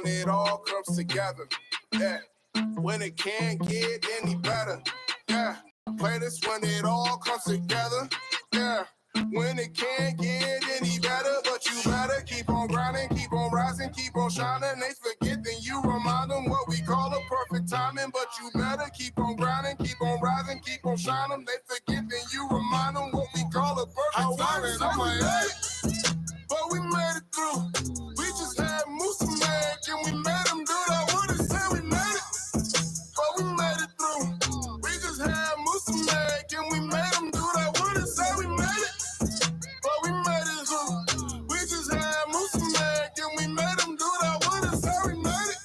when it all comes together. Yeah, when it can't get any better. Yeah, play this when it all comes together. Yeah, when it can't get any better. But you better keep on grinding, keep on rising, keep on shining. They forget, then you remind them what we call a perfect timing. But you better keep on grinding, keep on rising, keep on shining. They forget, then you remind them what we call a perfect timing. I'm like, hey, but we made it through. We just had Moose and Mag, and we made them do that. Wouldn't say we made it, but we made it through. We just had Moose and Mag, and we made them do that. Wouldn't say we made it, but we made it through. We just had Moose and Mag, and we made them do that. Wouldn't say we made it,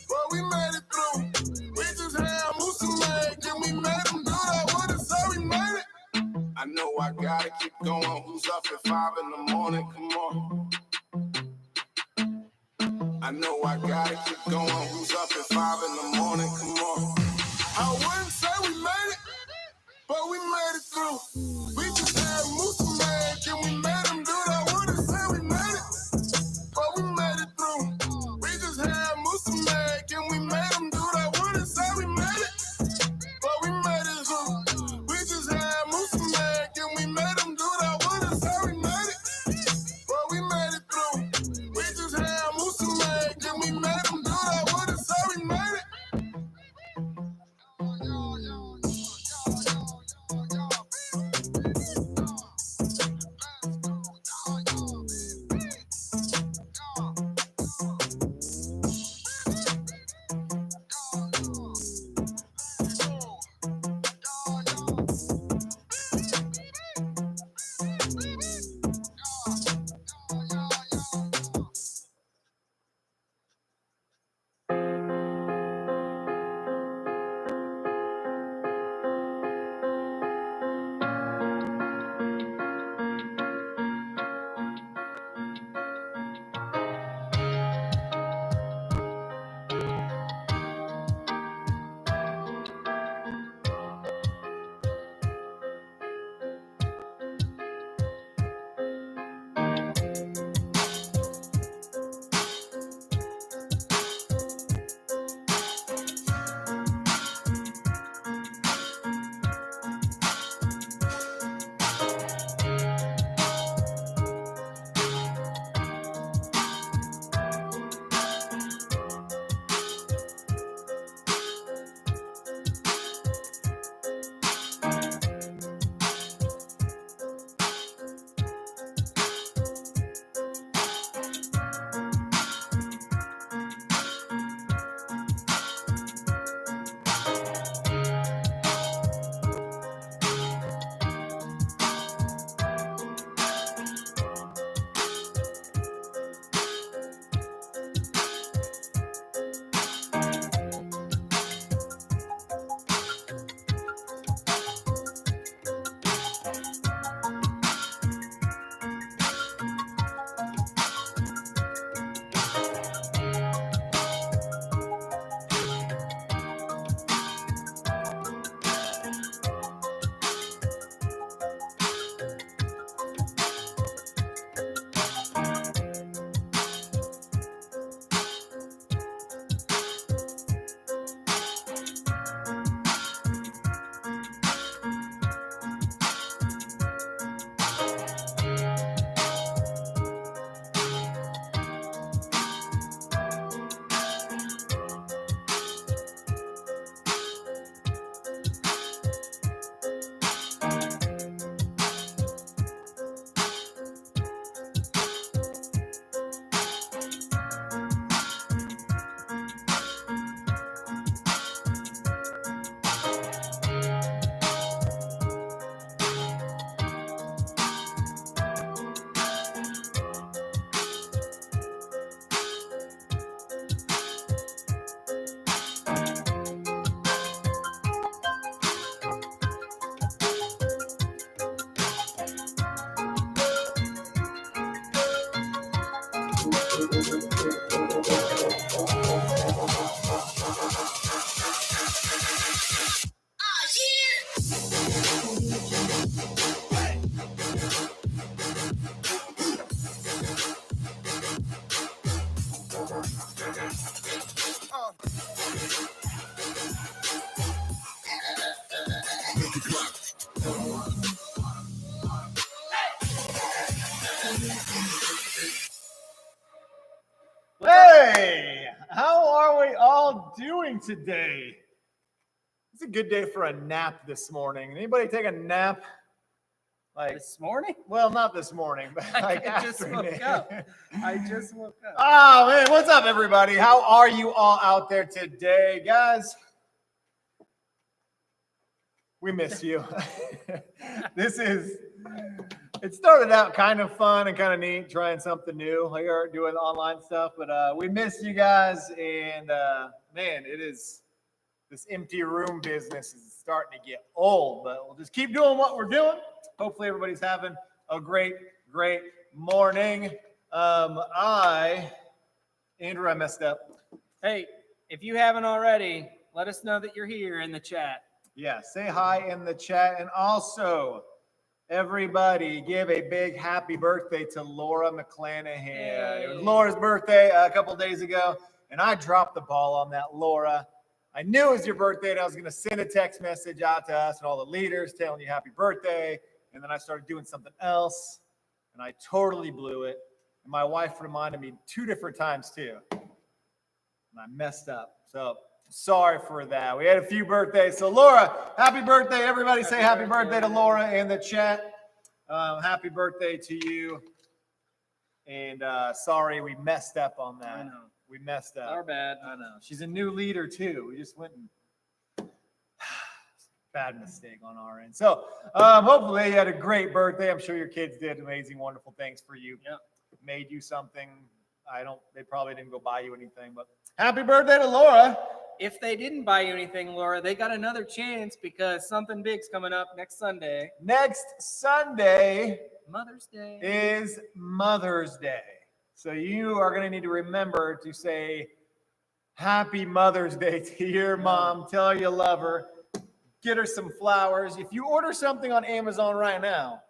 but we made it through. We just had Moose and Mag, and we made them do that. Wouldn't say we made it. I know I gotta keep going. Who's up at 5 in the morning? Come on. I know I gotta keep going. Who's up at 5 in the morning? Come on. I wouldn't say we made it, but we made it through. We just had Moose and Mag, and we made them do that. Wouldn't say we made it, but we made it through. We just had Moose and Mag, and we made them do that. Wouldn't say we made it, but we made it through. We just had Moose and Mag, and we made them do that. Wouldn't say we made it, but we made it through. We just had Moose and Mag, and we made them do that. Wouldn't say we made it. y'all doing today? It's a good day for a nap this morning. Anybody take a nap? Like This morning? Well, not this morning, but like I just woke up. I just woke up. Oh man, what's up, everybody? How are you all out there today, guys? We miss you. It started out kind of fun and kind of neat, trying something new, like doing online stuff, but we miss you guys, and man, this empty room business is starting to get old, but we'll just keep doing what we're doing. Hopefully everybody's having a great morning. Andrew, I messed up. Hey, if you haven't already, let us know that you're here in the chat. Yeah, say hi in the chat. And also, everybody give a big happy birthday to Laura McClanahan. Hey. It was Laura's birthday a couple days ago, and I dropped the ball on that, Laura. I knew it was your birthday, and I was going to send a text message out to us and all the leaders telling you happy birthday. And then I started doing something else, and I totally blew it. And my wife reminded me 2 different times, too. And I messed up. So sorry for that. We had a few birthdays. So Laura, happy birthday. Everybody say happy birthday to Laura in the chat. Happy birthday to you. And sorry we messed up on that. I know. We messed up. Our bad. I know. She's a new leader too. We just went and bad mistake on our end. So hopefully you had a great birthday. I'm sure your kids did amazing, wonderful things for you. Yep. Made you something. They probably didn't go buy you anything, but happy birthday to Laura. If they didn't buy you anything, Laura, they got another chance because something big's coming up next Sunday. Next Sunday Mother's Day is Mother's Day. So you are going to need to remember to say happy Mother's Day to your mom. Tell her you love her. Get her some flowers. If you order something on Amazon right now,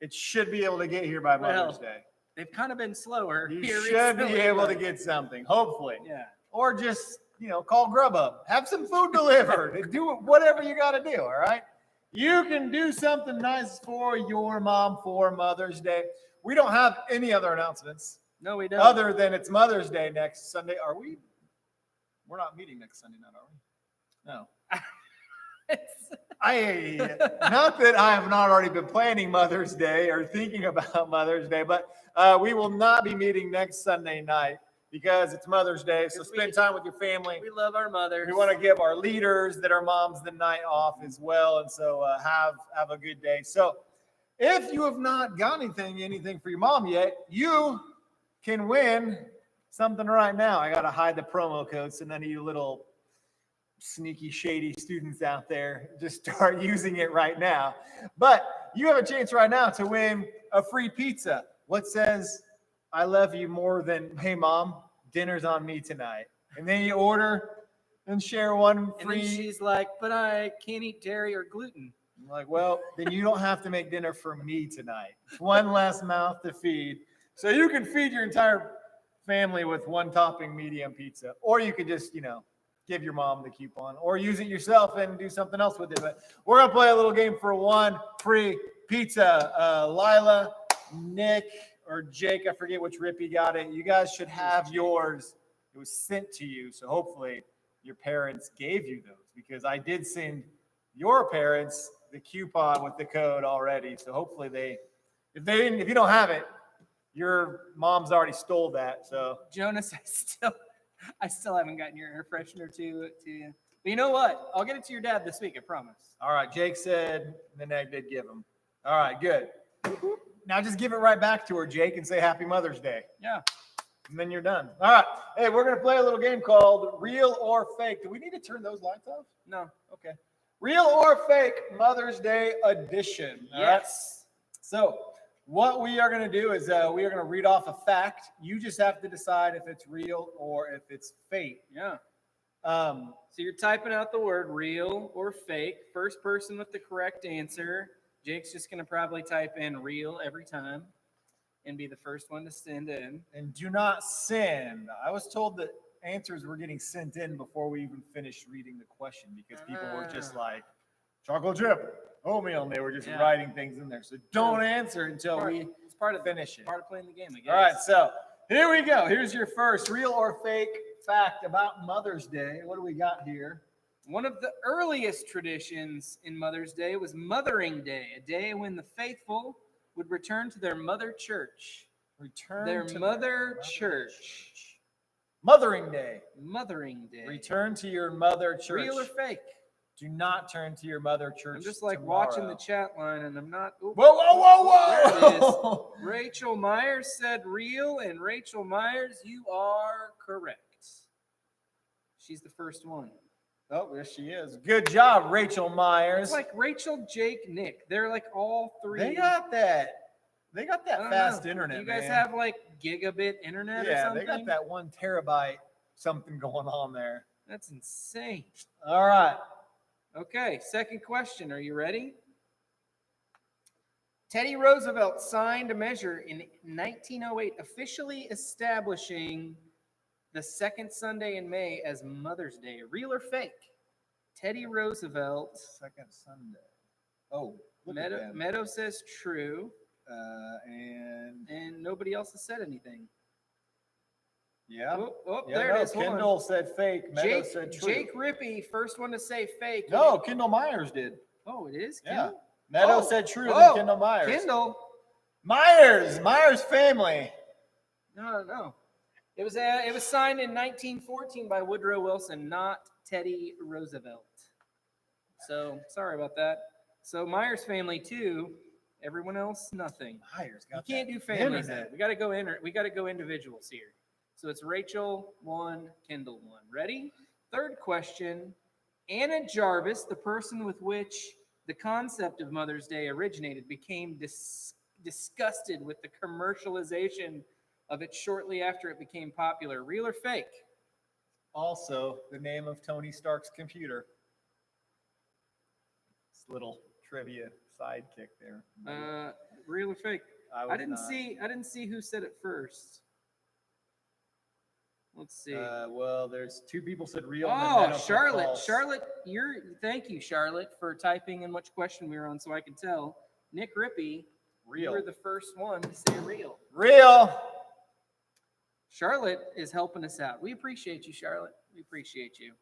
it should be able to get here by Mother's Day. They've kind of been slower. You should be able to get something, hopefully. Yeah. Or just, call Grubhub. Have some food delivered. Do whatever you got to do, all right? You can do something nice for your mom for Mother's Day. We don't have any other announcements. No, we don't. Other than it's Mother's Day next Sunday. Are we? We're not meeting next Sunday night, are we? No. Not that I have not already been planning Mother's Day or thinking about Mother's Day, but we will not be meeting next Sunday night because it's Mother's Day. So spend time with your family. We love our mothers. We want to give our leaders that are moms the night off as well. And so have a good day. So if you have not got anything for your mom yet, you can win something right now. I got to hide the promo code so none of you little sneaky, shady students out there just start using it right now. But you have a chance right now to win a free pizza. What says, I love you more than, hey, mom, dinner's on me tonight. And then you order and share one free. And then she's like, but I can't eat dairy or gluten. I'm like, well, then you don't have to make dinner for me tonight. One less mouth to feed. So you can feed your entire family with one topping medium pizza. Or you could just, give your mom the coupon or use it yourself and do something else with it. But we're going to play a little game for one free pizza. Lila, Nick, or Jake, I forget which Rippy got it. You guys should have yours. It was sent to you. So hopefully your parents gave you those because I did send your parents the coupon with the code already. So hopefully if you don't have it, your mom's already stole that. So Jonas, I still haven't gotten your air freshener to you. But you know what? I'll get it to your dad this week, I promise. All right. Jake said the neg did give him. All right, good. Now just give it right back to her, Jake, and say Happy Mother's Day. Yeah. And then you're done. All right. Hey, we're going to play a little game called Real or Fake. Do we need to turn those lights off? No. Okay. Real or Fake Mother's Day edition. All right? So what we are going to do is we are going to read off a fact. You just have to decide if it's real or if it's fake. Yeah. So you're typing out the word real or fake. First person with the correct answer. Jake's just going to probably type in real every time and be the first one to send in. And do not send. I was told that answers were getting sent in before we even finished reading the question because people were just like, chocolate chip, oatmeal, and they were just writing things in there. So don't answer until we finish it. Part of playing the game, I guess. All right, so here we go. Here's your first real or fake fact about Mother's Day. What do we got here? One of the earliest traditions in Mother's Day was Mothering Day, a day when the faithful would return to their mother church. Return Their to mother church. Mothering Day. Mothering Day. Return to your mother church. Real or fake? Do not turn to your mother church. I'm just like tomorrow. watching the chat line and I'm not. Whoa, whoa, whoa, There it whoa! is. Rachel Myers said real, and Rachel Myers, you are correct. She's the first one. Oh, there she is. Good job, Rachel Myers. It's like Rachel, Jake, Nick. They're like all three. They got that. They got I that don't fast know. internet. You guys man. have like gigabit internet or Yeah, something? they got that 1 terabyte something going on there. That's insane. All right. Okay, second question. Are you ready? Teddy Roosevelt signed a measure in 1908 officially establishing the second Sunday in May as Mother's Day. Real or fake? Teddy Roosevelt. Second Sunday. Oh, look at that. Meadow says true, And nobody else has said anything. yeah. Oh, Yeah, there no, it is. Hold on. Kendall said fake. Meadow said true. Jake Rippey, first one to say fake. No, Kendall Myers did. Oh, it is? Yeah. Kendall? Meadow Oh. said true Oh, than Kendall Myers. Kendall. Myers family. No. It was signed in 1914 by Woodrow Wilson, not Teddy Roosevelt. So sorry about that. So Myers family too. Everyone else, nothing. Myers You got can't that do families. internet. We got to go individuals here. So it's Rachel 1, Kendall 1. Ready? Third question. Anna Jarvis, the person with which the concept of Mother's Day originated, became disgusted with the commercialization of it shortly after it became popular. Real or fake? Also, the name of Tony Stark's computer. This little trivia sidekick there. Real or fake? I I didn't see who said it first. Let's see. Well, there's 2 people said real. and then Oh, Meadow said Charlotte. false. Charlotte, thank you, Charlotte, for typing in which question we were on so I could tell. Nick Rippey, Real. you were the first one to say real. Real. Charlotte is helping us out. We appreciate you, Charlotte. We appreciate you.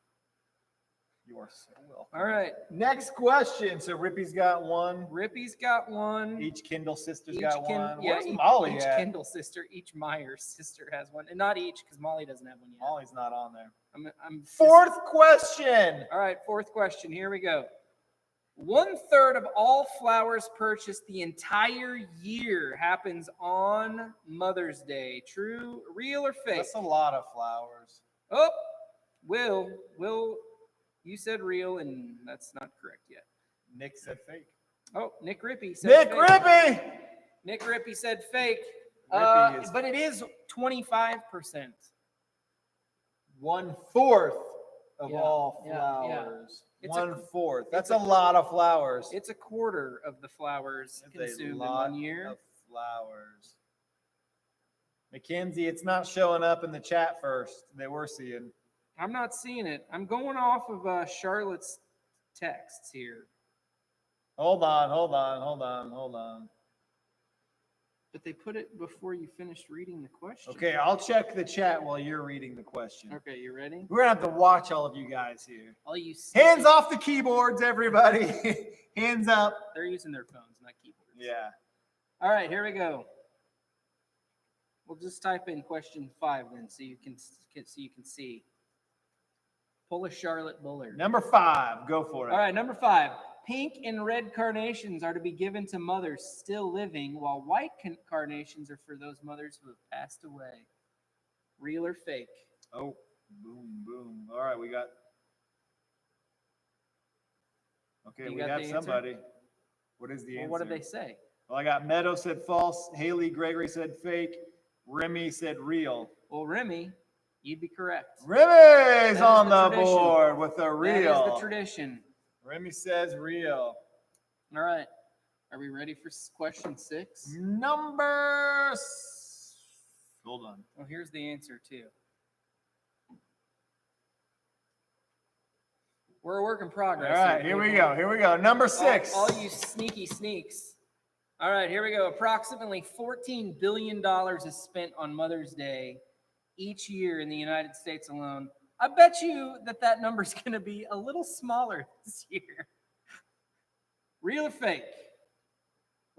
You are so welcome. All right. Next question. So Rippy's got 1. Rippey's got 1. Each Kindle sister's Each got Kin- 1. yeah, Where's each, Molly each at? Kendall sister, each Myers sister has 1. And not each, because Molly doesn't have 1 yet. Molly's not on there. I'm 4th question. All right, 4th question. Here we go. 1/3 of all flowers purchased the entire year happens on Mother's Day. True, real, or fake? That's a lot of flowers. Oh, Will, you said real, and that's not correct yet. Nick said fake. Oh, Nick Rippey said Nick fake. Rippey. Nick Rippey said fake. Rippey is But it is 25%. 1/4 of Yeah, all yeah. flowers. It's a- 1/4. That's it's a lot of flowers. It's 1/4 of the flowers That's a consumed in lot 1 year. of flowers. Mackenzie, it's not showing up in the chat first that we're seeing. I'm not seeing it. I'm going off of Charlotte's texts here. Hold on. But they put it before you finished reading the question. Okay, I'll check the chat while you're reading the question. Okay, you ready? We're gonna have to watch all of you guys here. All you Hands off the keyboards, everybody. Hands up. They're using their phones, not keyboards. Yeah. All right, here we go. We'll just type in question 5 then, so you can see. Pull a Charlotte Bullard. Number 5, go for it. All right, number 5. Pink and red carnations are to be given to mothers still living, while white carnations are for those mothers who have passed away. Real or fake? Oh, boom. All right, we got. Okay, You we got got the answer? somebody. What is the Well, answer? what did they say? Well, I got Meadow said false. Haley Gregory said fake. Remy said real. Well, Remy, you'd be correct. Remy's is on the the tradition. board with a That real. is the tradition. Remy says real. All right. Are we ready for question 6? Number. Hold on. Well, here's the answer, too. We're a work in All progress. right, here we go. Number 6. All you sneaky sneaks. All right, here we go. Approximately $14 billion is spent on Mother's Day each year in the United States alone. I bet you that number's going to be a little smaller this year. Real or fake?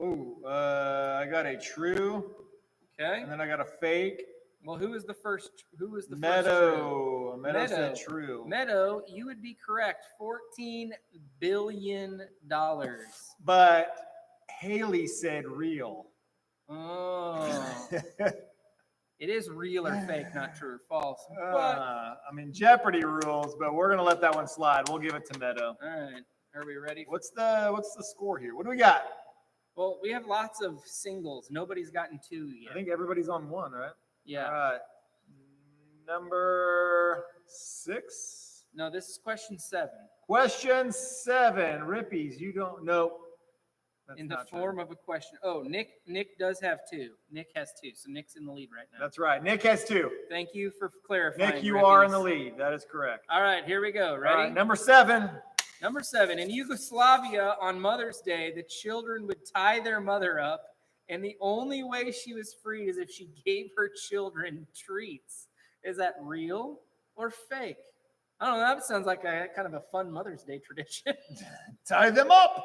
Oh, I got a true, Okay. and then I got a fake. Well, who was the first? Who was the first? Meadow. Meadow said true. Meadow, you would be correct. $14 billion. But Haley said real. Oh. It is real or fake, not true or false. But I mean, Jeopardy rules, but we're gonna let that one slide. We'll give it to Meadow. all right, are we ready? What's the score here? What do we got? Well, we have lots of singles. Nobody's gotten 2 yet. I think everybody's on 1, right? Yeah. All right. Number 6. No, this is question 7. Question 7. Rippies, you don't know. In the form of a question. Oh, Nick does have 2. Nick has 2, so Nick's in the lead right now. That's right. Nick has 2. Thank you for clarifying. Nick, you Rippies. are in the lead. That is correct. All right, here we go. Ready? All right, number 7. Number 7. In Yugoslavia, on Mother's Day, the children would tie their mother up, and the only way she was freed is if she gave her children treats. Is that real or fake? I don't know. That sounds like a kind of a fun Mother's Day tradition. Tie them up.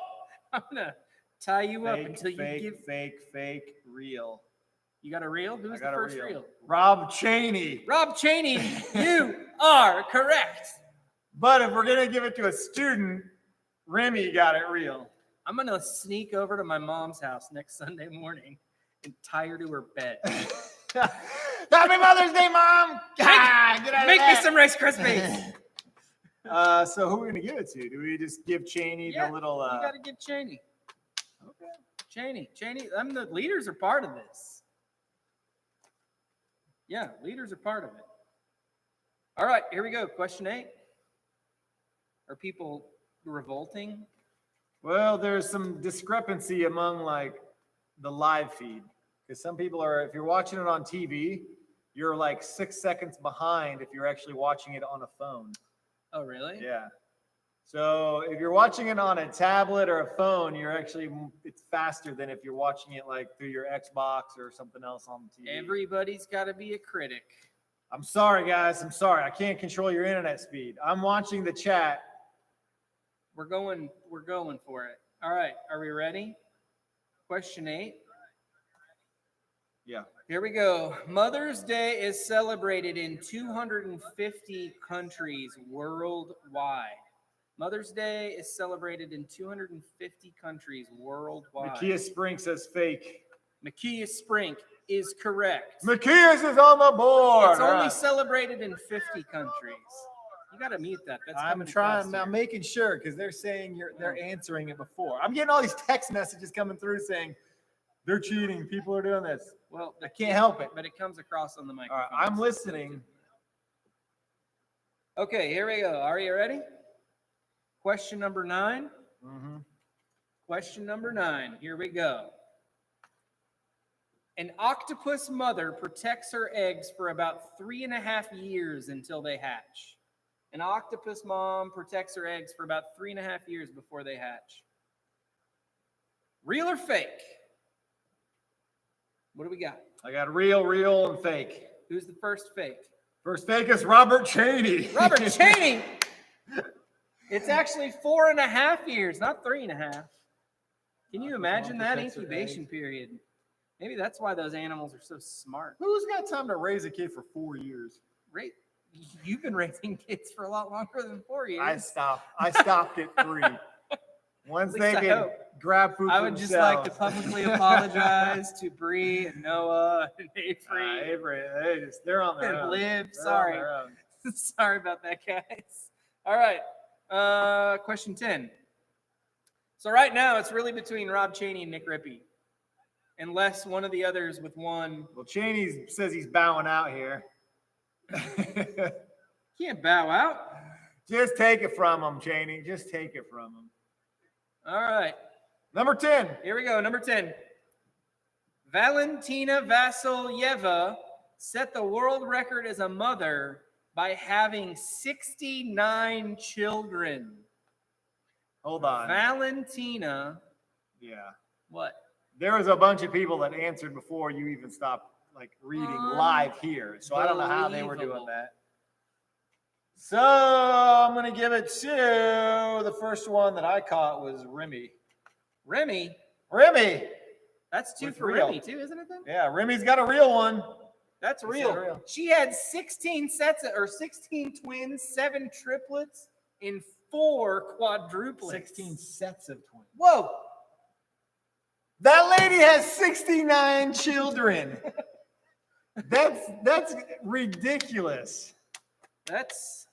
I'm gonna tie you up Fake, until you give. fake, real. You got a reel? Who's the first reel? Rob Cheney. Rob Cheney, you are correct. But if we're gonna give it to a student, Remy got it real. I'm gonna sneak over to my mom's house next Sunday morning and tie her to her bed. Happy Mother's Day, Mom! Make me some Rice Krispies. So who are we gonna give it to? Do we just give Cheney the little? You gotta give Cheney. Okay. Cheney. The leaders are part of this. Yeah, leaders are part of it. All right, here we go. Question 8. Are people revolting? Well, there's some discrepancy among like the live feed because some people are. If you're watching it on TV, you're like 6 seconds behind if you're actually watching it on a phone. Oh, really? Yeah. So if you're watching it on a tablet or a phone, it's faster than if you're watching it like through your Xbox or something else on TV. Everybody's got to be a critic. I'm sorry, guys. I'm sorry. I can't control your internet speed. I'm watching the chat. We're going for it. All right. Are we ready? Question 8. Yeah. Here we go. Mother's Day is celebrated in 250 countries worldwide. Mother's Day is celebrated in 250 countries worldwide. Makia Sprink says fake. Makia Sprink is correct. Makias is on the board. It's only celebrated in 50 countries. You got to mute that. That's I'm trying. I'm making sure because they're saying they're answering it before. I'm getting all these text messages coming through saying they're cheating. People are doing this. Well, I can't help it. But it comes across on the microphone. All right, I'm listening. Okay, here we go. Are you ready? Question number 9. Mm-hmm. Question number 9. Here we go. An octopus mother protects her eggs for about 3.5 years until they hatch. An octopus mom protects her eggs for about 3.5 years before they hatch. Real or fake? What do we got? I got real, and fake. Who's the first fake? First fake is Robert Cheney. Robert Cheney! It's actually 4.5 years, not 3.5. Can you imagine that incubation period? Maybe that's why those animals are so smart. Who's got time to raise a kid for 4 years? You've been raising kids for a lot longer than 4 years. I stopped at 3. Once they can grab food I for would just themselves. like to publicly apologize to Bree and Noah and Avery. Avery, they're on their own. Liv, They're sorry. on their own. Sorry about that, guys. All right. Question 10. So right now it's really between Rob Cheney and Nick Rippey. Unless one of the others with one. Well, Cheney says he's bowing out here. Can't bow out. Just take it from him, Cheney. Just take it from him. All right. Number 10. Here we go. Number 10. Valentina Vasilyeva set the world record as a mother by having 69 children. Hold on. Valentina. Yeah. What? There was a bunch of people that answered before you even stopped like reading live here. So I don't know how they were doing Unbelievable. that. So I'm going to give it to the first one that I caught was Remy. Remy. That's two with for real. Remy too, isn't it then? Yeah, Remy's got a real one. That's He said real. real. She had 16 16 twins, 7 triplets, and 4 quadruplets. 16 sets of twins. Whoa. That lady has 69 children. That's ridiculous. That's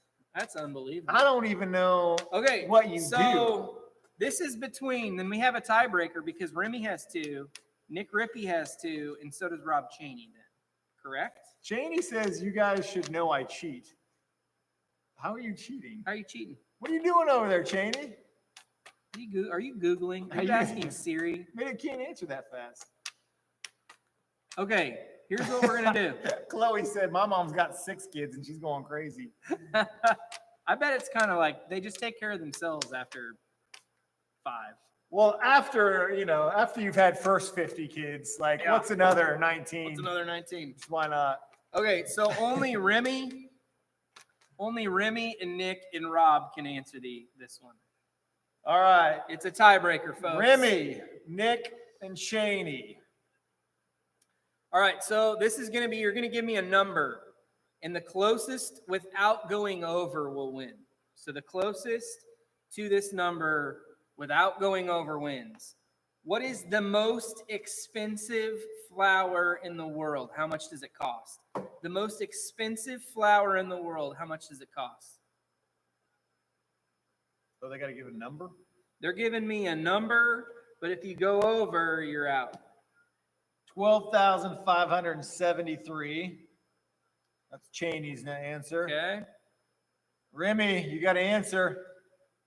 unbelievable. I don't even know Okay, what you do. So this is between, then we have a tiebreaker because Remy has 2, Nick Rippey has 2, and so does Rob Chaney then. Correct? Cheney says you guys should know I cheat. How are you cheating? How are you cheating? What are you doing over there, Cheney? Are you Googling? Are Are you you- asking Siri? Maybe I can't answer that fast. Okay, here's what we're going to do. Chloe said my mom's got 6 kids and she's going crazy. I bet it's kind of like they just take care of themselves after 5. Well, after you've had first 50 kids, like Yeah. what's another 19? What's another 19? Why not? Okay, so only Remy and Nick and Rob can answer this one. All right. It's a tiebreaker, folks. Remy, Nick, and Cheney. All right, so this is going to be, you're going to give me a number, and the closest without going over will win. So the closest to this number without going over wins. What is the most expensive flour in the world? How much does it cost? The most expensive flour in the world, how much does it cost? So they got to give a number? They're giving me a number, but if you go over, you're out. 12,573. That's Cheney's answer. Okay, Remy, you got to answer.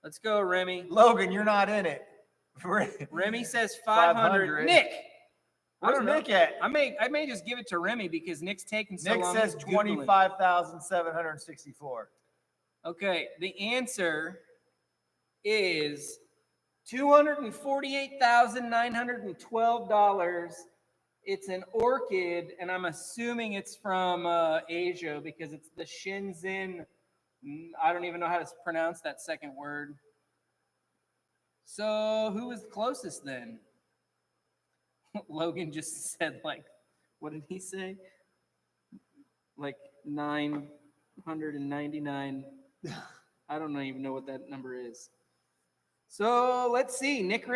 let's go, Remy. Logan, you're not in it. Remy says 500. 500. Nick, I Where's don't know. Nick at? I may just give it to Remy because Nick's taking so Nick long. says he's Googling. 25,764. Okay, the answer is $248,912. It's an orchid, and I'm assuming it's from Asia because it's the Shenzhen. I don't even know how to pronounce that second word. So who was the closest then? Logan just said, like, what did he say? Like 999. I don't even know what that number is. So let's see. Nick,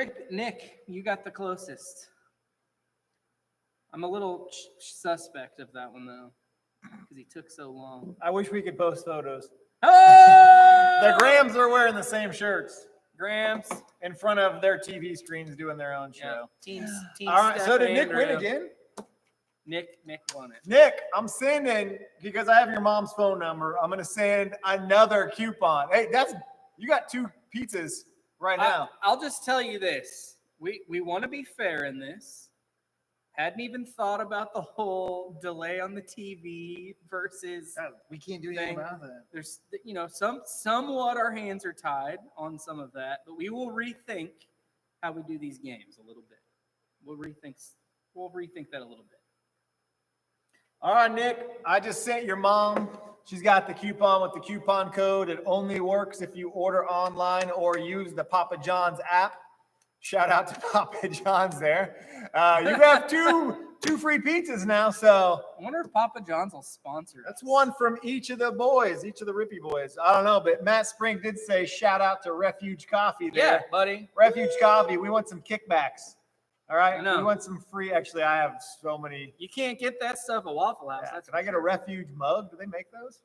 you got the closest. I'm a little suspect of that one, though, because he took so long. I wish we could post photos. Oh! The Grams are wearing the same shirts Grams. in front of their TV screens doing their own Yeah. show. Team All right, so Steph did Nick Andrew. win again? Nick won it. Nick, I'm sending, because I have your mom's phone number, I'm going to send another coupon. Hey, you got 2 pizzas right now. I'll just tell you this. We want to be fair in this. Hadn't even thought about the whole delay on the TV versus We can't do anything about that. there's somewhat our hands are tied on some of that, but we will rethink how we do these games a little bit. We'll rethink that a little bit. All right, Nick, I just sent your mom. She's got the coupon with the coupon code. It only works if you order online or use the Papa John's app. Shout out to Papa John's there. You have two free pizzas now, so I wonder if Papa John's will sponsor that's us. one from each of the boys, each of the Rippy boys. I don't know, but Matt Spring did say shout out to Refuge Coffee there. Yeah, buddy. Refuge Coffee, we want some kickbacks. All right, I know. we want some free. Actually, I have so many. You can't get that stuff at Waffle House. Yeah. That's Can I get a Refuge mug? Do they make those?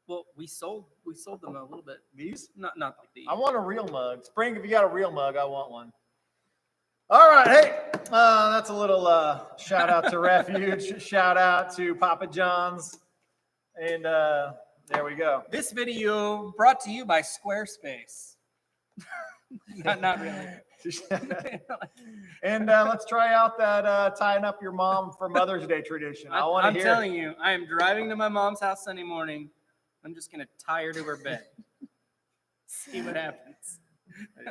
well, we sold them a little bit. These? Not like these. I want a real mug. Spring, if you got a real mug, I want one. All right, hey, that's a little shout out to Refuge, shout out to Papa John's, and there we go. This video brought to you by Squarespace. not really. And let's try out that tying up your mom for Mother's Day tradition. I want to I'm hear. telling you, I am driving to my mom's house Sunday morning. I'm just gonna tie her to her bed. See what happens.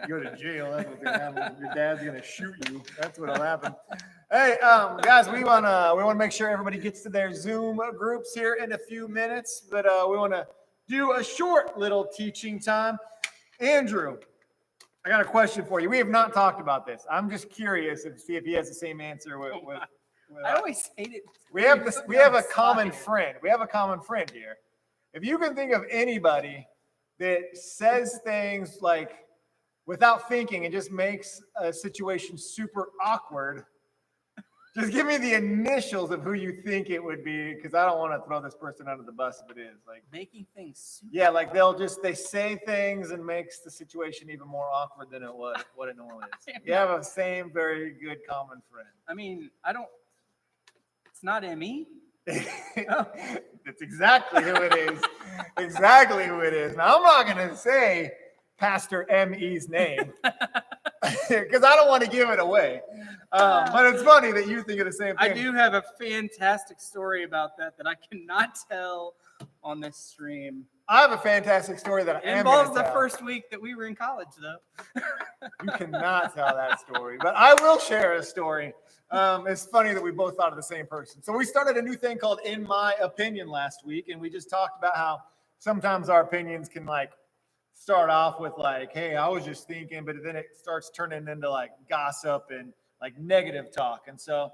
You go to jail. That's what's gonna happen. Your dad's gonna shoot you. That's what'll happen. Hey, guys, we wanna make sure everybody gets to their Zoom groups here in a few minutes, but we wanna do a short little teaching time. Andrew, I got a question for you. We have not talked about this. I'm just curious and see if he has the same answer with I always hate it. we have this. We have a common friend. We have a common friend here. If you can think of anybody that says things like without thinking and just makes a situation super awkward, just give me the initials of who you think it would be, because I don't want to throw this person under the bus if it is. Like, Making things super. yeah, like they say things and makes the situation even more awkward than what it normally is. You have a same very good common friend. I mean, it's not Emmy. That's exactly who it is. Exactly who it is. Now, I'm not going to say Pastor M.E.'s name because I don't want to give it away. But it's funny that you think of the same thing. I do have a fantastic story about that I cannot tell on this stream. I have a fantastic story that It involves the first week that we were in college, though. You cannot tell that story, but I will share a story. It's funny that we both thought of the same person. So we started a new thing called In My Opinion last week, and we just talked about how sometimes our opinions can like start off with like, hey, I was just thinking, but then it starts turning into like gossip and like negative talk. And so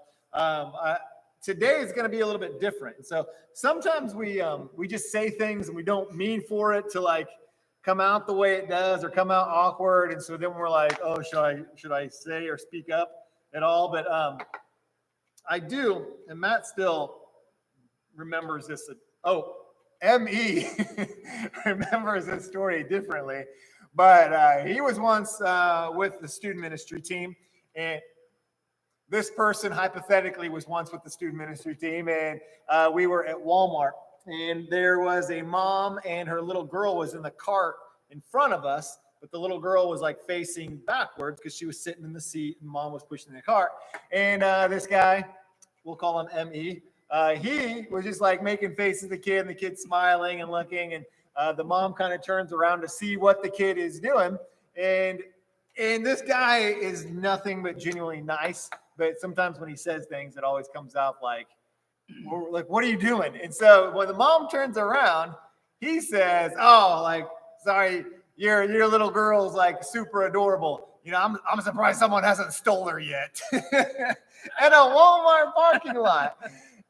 today is going to be a little bit different. And so sometimes we just say things and we don't mean for it to like come out the way it does or come out awkward. And so then we're like, oh, should I say or speak up at all? But I do, and Matt still remembers this. M.E. remembers this story differently, but he was once with the student ministry team, and this person hypothetically was once with the student ministry team, and we were at Walmart, and there was a mom and her little girl was in the cart in front of us, but the little girl was like facing backwards because she was sitting in the seat and mom was pushing the cart. And this guy, we'll call him M.E., he was just like making faces at the kid, and the kid smiling and looking, and the mom kind of turns around to see what the kid is doing. And this guy is nothing but genuinely nice, but sometimes when he says things, it always comes out like, what are you doing? And so when the mom turns around, he says, oh, like, sorry, your little girl's like super adorable. You know, I'm surprised someone hasn't stole her yet. At a Walmart parking lot.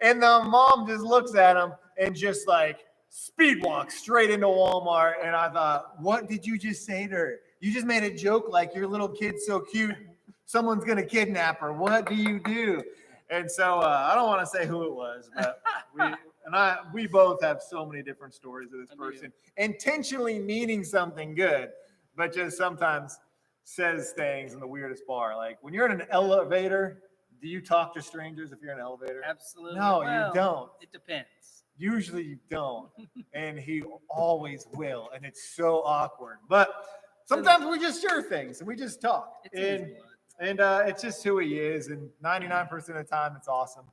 And the mom just looks at him and just like speed walks straight into Walmart. And I thought, what did you just say to her? You just made a joke like your little kid's so cute, someone's going to kidnap her. What do you do? And so I don't want to say who it was, but we both have so many different stories of this person intentionally meaning something good, but just sometimes says things in the weirdest bar. Like when you're in an elevator, do you talk to strangers if you're in an elevator? Absolutely. No, well, you don't. It depends. Usually you don't. And he always will. And it's so awkward. But sometimes we just share things and we just talk. And it's just who he is. And 99% of the time, it's awesome.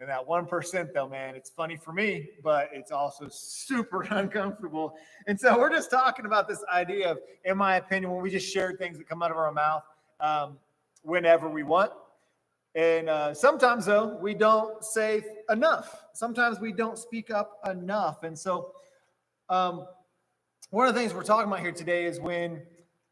And that 1%, though, man, it's funny for me, but it's also super uncomfortable. And so we're just talking about this idea of, in my opinion, when we just share things that come out of our mouth whenever we want. And sometimes, though, we don't say enough. Sometimes we don't speak up enough. And so one of the things we're talking about here today is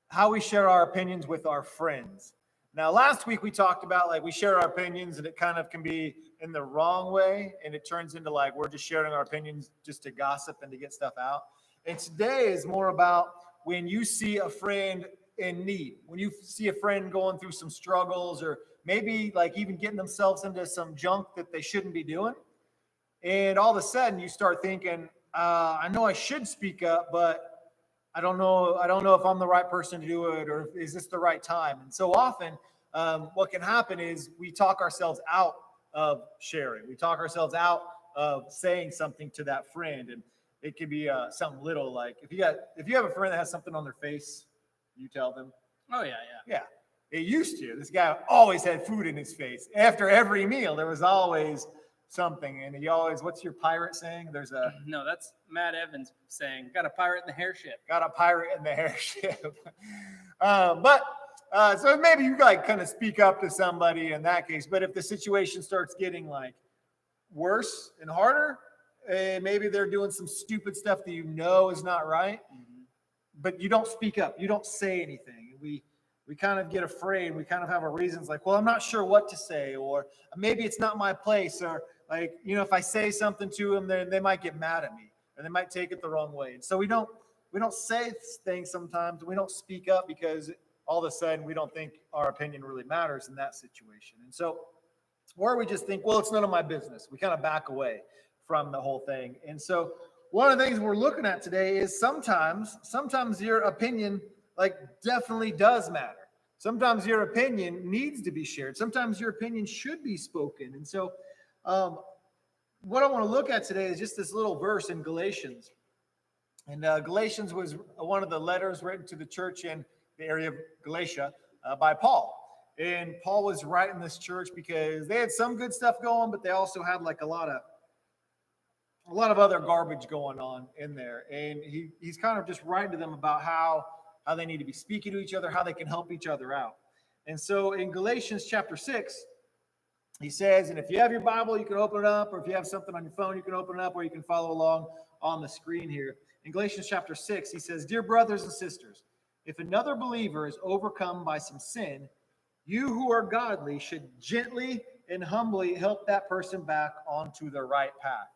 how we share our opinions with our friends. Now, last week we talked about like we share our opinions and it kind of can be in the wrong way. And it turns into like we're just sharing our opinions just to gossip and to get stuff out. And today is more about when you see a friend in need, when you see a friend going through some struggles or maybe like even getting themselves into some junk that they shouldn't be doing. And all of a sudden you start thinking, I know I should speak up, but I don't know if I'm the right person to do it, or is this the right time? And so often what can happen is we talk ourselves out of sharing. We talk ourselves out of saying something to that friend. And it could be something little, like if you have a friend that has something on their face, you tell them. Oh, yeah. Yeah. It used to. This guy always had food in his face. After every meal, there was always something. And he always, what's your pirate saying? No, that's Matt Evans saying, got a pirate in the hair ship. Got a pirate in the hair ship. But So maybe you like kind of speak up to somebody in that case. But if the situation starts getting like worse and harder, maybe they're doing some stupid stuff that you know is not right, but you don't speak up. You don't say anything. We kind of get afraid. We kind of have our reasons like, well, I'm not sure what to say, or maybe it's not my place, or like, if I say something to them, then they might get mad at me, or they might take it the wrong way. And so we don't say things sometimes. We don't speak up because all of a sudden we don't think our opinion really matters in that situation. And so, or we just think, well, it's none of my business. We kind of back away from the whole thing. And so one of the things we're looking at today is sometimes your opinion like definitely does matter. Sometimes your opinion needs to be shared. Sometimes your opinion should be spoken. And so what I want to look at today is just this little verse in Galatians. And Galatians was one of the letters written to the church in the area of Galatia by Paul. And Paul was writing this church because they had some good stuff going, but they also had like a lot of other garbage going on in there. And he's kind of just writing to them about how they need to be speaking to each other, how they can help each other out. And so in Galatians chapter 6, he says, and if you have your Bible, you can open it up, or if you have something on your phone, you can open it up, or you can follow along on the screen here. In Galatians chapter 6, he says, "Dear brothers and sisters, if another believer is overcome by some sin, you who are godly should gently and humbly help that person back onto the right path."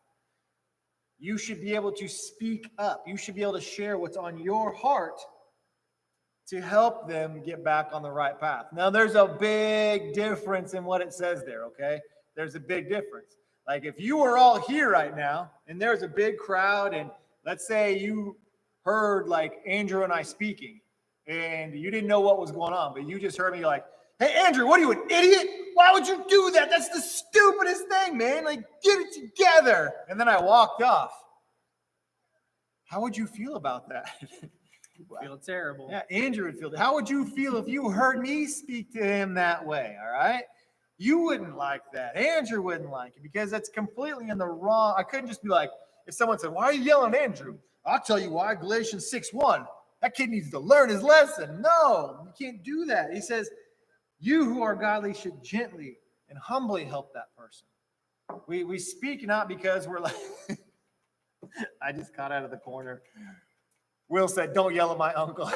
You should be able to speak up. You should be able to share what's on your heart to help them get back on the right path. Now, there's a big difference in what it says there, okay? There's a big difference. Like if you were all here right now and there's a big crowd, and let's say you heard like Andrew and I speaking and you didn't know what was going on, but you just heard me like, "Hey, Andrew, what are you, an idiot? Why would you do that? That's the stupidest thing, man. Like, get it together." And then I walked off. How would you feel about that? Feel terrible. Yeah, Andrew would feel that. How would you feel if you heard me speak to him that way? All right. You wouldn't like that. Andrew wouldn't like it because that's completely in the wrong. I couldn't just be like, if someone said, "Why are you yelling at Andrew?" I'll tell you why. Galatians 6:1. That kid needs to learn his lesson. No, you can't do that. He says, you who are godly should gently and humbly help that person. We speak not because we're like, I just caught out of the corner. Will said, "Don't yell at my uncle."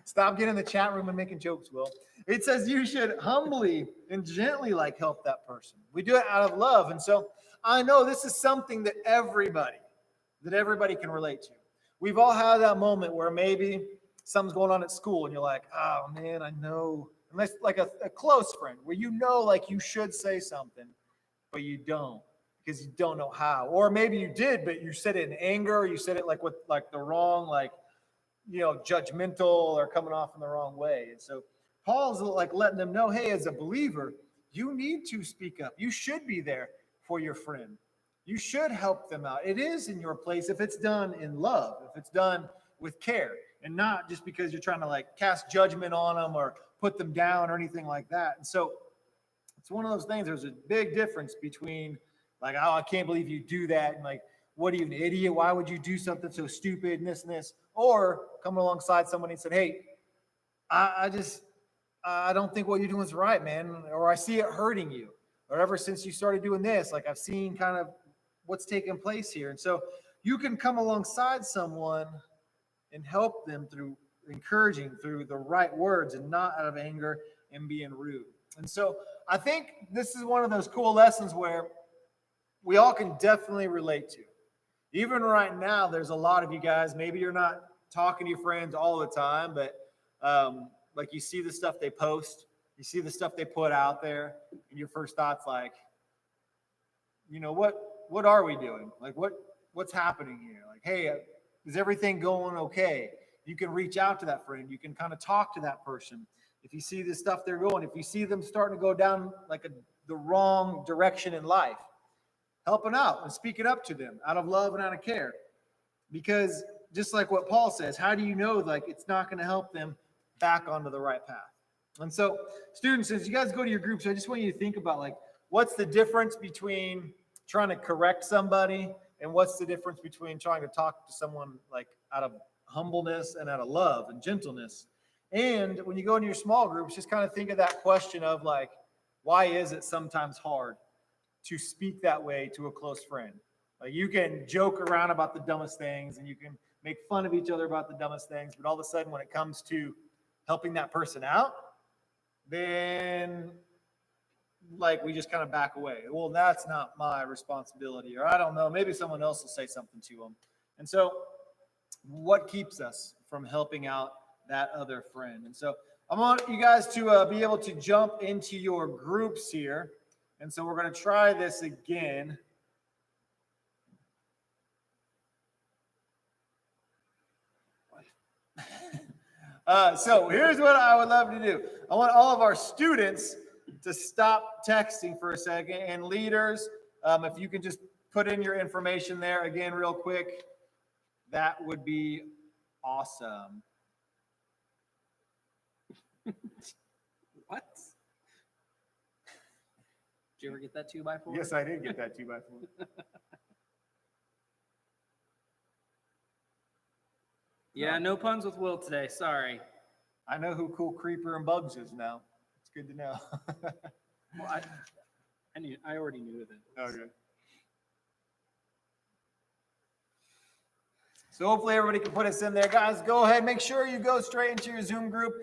Stop getting in the chat room and making jokes, Will. It says you should humbly and gently like help that person. We do it out of love. And so I know this is something that everybody can relate to. We've all had that moment where maybe something's going on at school and you're like, "Oh man, I know." Unless like a close friend where you know like you should say something, but you don't because you don't know how. Or maybe you did, but you said it in anger, or you said it like with like the wrong, like, judgmental or coming off in the wrong way. And so Paul's like letting them know, hey, as a believer, you need to speak up. You should be there for your friend. You should help them out. It is in your place if it's done in love, if it's done with care, and not just because you're trying to like cast judgment on them or put them down or anything like that. And so it's one of those things. There's a big difference between like, "Oh, I can't believe you do that," and like, "What are you, an idiot? Why would you do something so stupid and this and this?" Or coming alongside somebody and said, "Hey, I don't think what you're doing is right, man. Or I see it hurting you. Or ever since you started doing this, like I've seen kind of what's taking place here." And so you can come alongside someone and help them through encouraging, through the right words, and not out of anger and being rude. And so I think this is one of those cool lessons where we all can definitely relate to. Even right now, there's a lot of you guys, maybe you're not talking to your friends all the time, but like you see the stuff they post, you see the stuff they put out there, and your first thought's like, what are we doing? Like what's happening here? Like, hey, is everything going okay? You can reach out to that friend. You can kind of talk to that person. If you see the stuff they're going, if you see them starting to go down like the wrong direction in life, helping out and speaking up to them out of love and out of care. Because just like what Paul says, how do you know like it's not going to help them back onto the right path? And so students, as you guys go to your groups, I just want you to think about like, what's the difference between trying to correct somebody and what's the difference between trying to talk to someone like out of humbleness and out of love and gentleness? And when you go into your small groups, just kind of think of that question of like, why is it sometimes hard to speak that way to a close friend? Like you can joke around about the dumbest things and you can make fun of each other about the dumbest things, but all of a sudden when it comes to helping that person out, then like we just kind of back away. Well, that's not my responsibility, or I don't know, maybe someone else will say something to them. And so what keeps us from helping out that other friend? And so I want you guys to be able to jump into your groups here. And so we're going to try this again. So here's what I would love to do. I want all of our students to stop texting for a second, and leaders, if you can just put in your information there again real quick, that would be awesome. What? Did you ever get that 2x4? Yes, I did get that 2x4. Yeah, no puns with Will today. Sorry. I know who Cool Creeper and Bugs is now. It's good to know. Well, I already knew that. Okay. So hopefully everybody can put us in there. Guys, go ahead. Make sure you go straight into your Zoom group.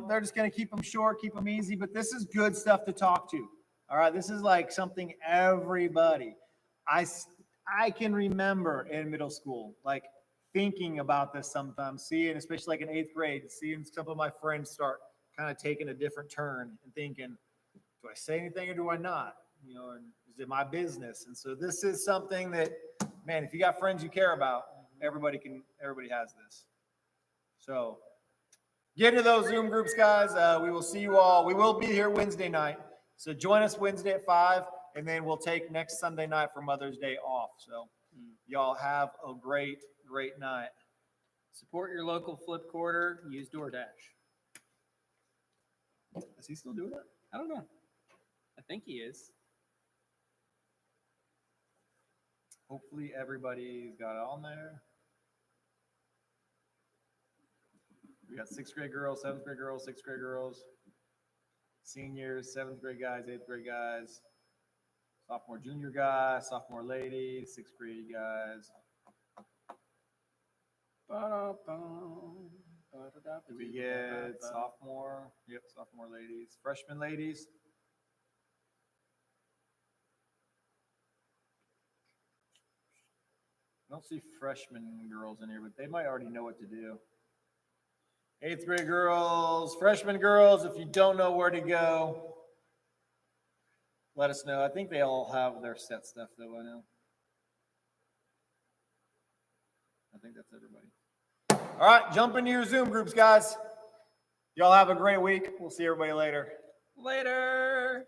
They're just going to keep them short, keep them easy, but this is good stuff to talk to. All right, this is like something everybody. I can remember in middle school, like thinking about this sometimes, seeing, especially like in 8th grade, seeing some of my friends start kind of taking a different turn and thinking, do I say anything or do I not? You know, and is it my business? And so this is something that, man, if you got friends you care about, everybody has this. So get into those Zoom groups, guys. We will see you all. We will be here Wednesday night. So join us Wednesday at 5, and then we'll take next Sunday night for Mother's Day off. So y'all have a great night. Support your local flip quarter. Use DoorDash. Is he still doing it? I don't know. I think he is. Hopefully everybody's got it on there. We got 6th grade girls, 7th grade girls, 6th grade girls, seniors, 7th grade guys, 8th grade guys, sophomore, junior guys, sophomore ladies, 6th grade guys. We get sophomore, sophomore ladies, freshman ladies. I don't see freshman girls in here, but they might already know what to do. 8th grade girls, freshman girls, if you don't know where to go, let us know. I think they all have their set stuff, though, I know. I think that's everybody. All right, jump into your Zoom groups, guys. Y'all have a great week. We'll see everybody later. Later.